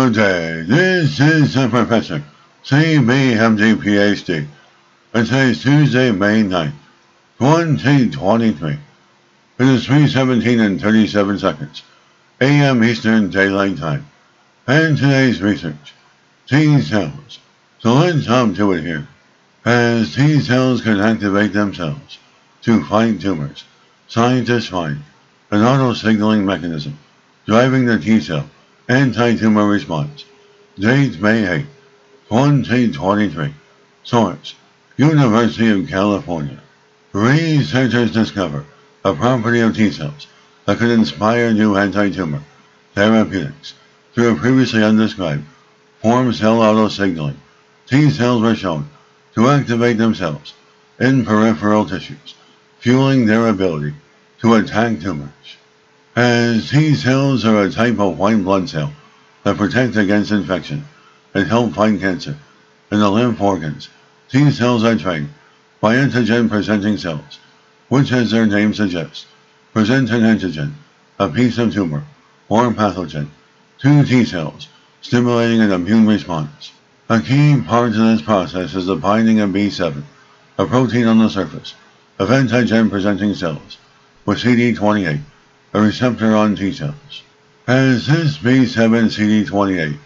Good day. This is the Professor, CBMD PhD. And today's Tuesday, May 9th, 2023. It is 3:17 and 37 seconds, a.m. Eastern Daylight Time. And today's research, T cells. So let's hop to it here. As T cells can activate themselves to fight tumors, scientists find an auto-signaling mechanism driving the T cell anti-tumor response. Date May 8, 2023. Source: University of California. Researchers discover a property of T cells that could inspire new anti-tumor therapeutics through a previously undescribed form cell auto-signaling. T cells were shown to activate themselves in peripheral tissues, fueling their ability to attack tumors. As T cells are a type of white blood cell that protect against infection and help fight cancer in the lymph organs, T cells are trained by antigen-presenting cells, which, as their name suggests, present an antigen, a piece of tumor, or pathogen, to T cells, stimulating an immune response. A key part of this process is the binding of B7, a protein on the surface of antigen-presenting cells, with CD28, a receptor on T cells. As this B7-CD28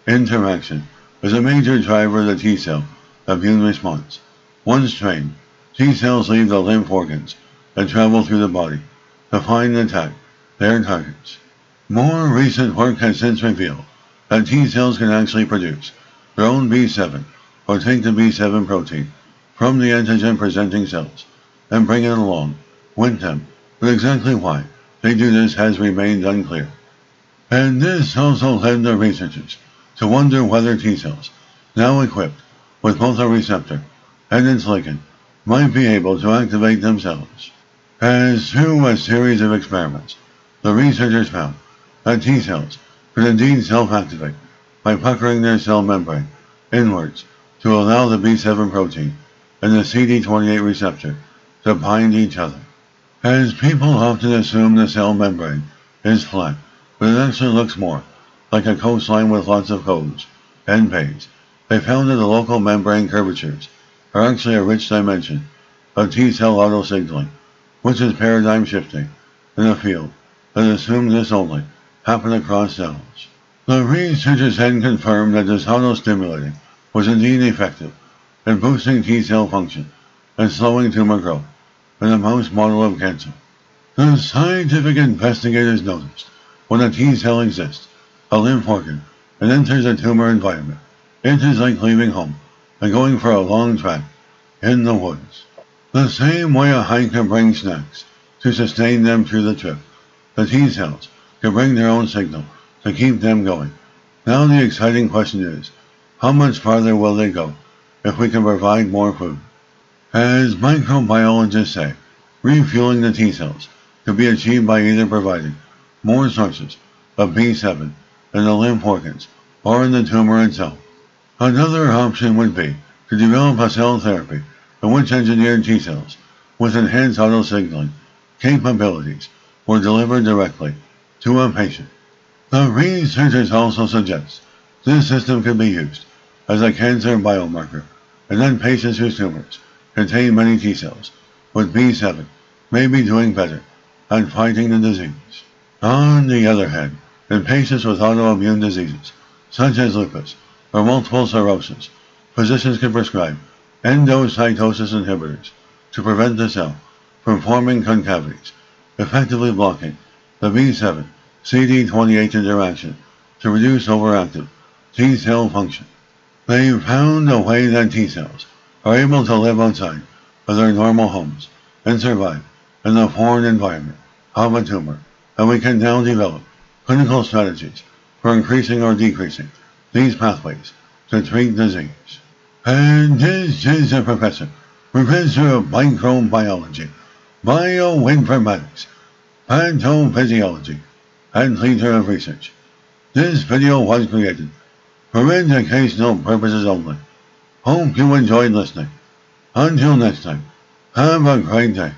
interaction is a major driver of the T cell immune response. Once trained, T cells leave the lymph organs and travel through the body to find and attack their targets. More recent work has since revealed that T cells can actually produce their own B7 or take the B7 protein from the antigen-presenting cells and bring it along with them, but exactly why they do this has remained unclear. And this also led the researchers to wonder whether T cells, now equipped with both a receptor and its ligand, might be able to activate themselves. As through a series of experiments, the researchers found that T cells could indeed self-activate by puckering their cell membrane inwards to allow the B7 protein and the CD28 receptor to bind each other. As people often assume the cell membrane is flat, but it actually looks more like a coastline with lots of coves and bays, they found that the local membrane curvatures are actually a rich dimension of T cell auto-signaling, which is paradigm shifting in a field that assumed this only happened across cells. The researchers then confirmed that this auto-stimulating was indeed effective in boosting T cell function and slowing tumor growth in a mouse model of cancer. The scientific investigators noticed when a T cell exists, a lymph organ, and enters a tumor environment, it is like leaving home and going for a long trek in the woods. The same way a hiker brings snacks to sustain them through the trip, the T cells can bring their own signal to keep them going. Now the exciting question is, how much farther will they go if we can provide more food? As microbiologists say, refueling the T cells can be achieved by either providing more sources of B7 in the lymph organs or in the tumor itself. Another option would be to develop a cell therapy in which engineered T cells with enhanced auto-signaling capabilities were delivered directly to a patient. The researchers also suggest this system can be used as a cancer biomarker, and then patients whose tumors contain many T cells with B7 may be doing better at fighting the disease. On the other hand, in patients with autoimmune diseases, such as lupus or multiple sclerosis, physicians can prescribe endocytosis inhibitors to prevent the cell from forming concavities, effectively blocking the B7 CD28 interaction to reduce overactive T cell function. They found a way that T cells are able to live outside of their normal homes and survive in the foreign environment of a tumor, and we can now develop clinical strategies for increasing or decreasing these pathways to treat disease. And this is a professor of microbiology, bioinformatics, pathophysiology, and leader of research. This video was created for educational purposes only. Hope you enjoyed listening. Until next time, have a great day.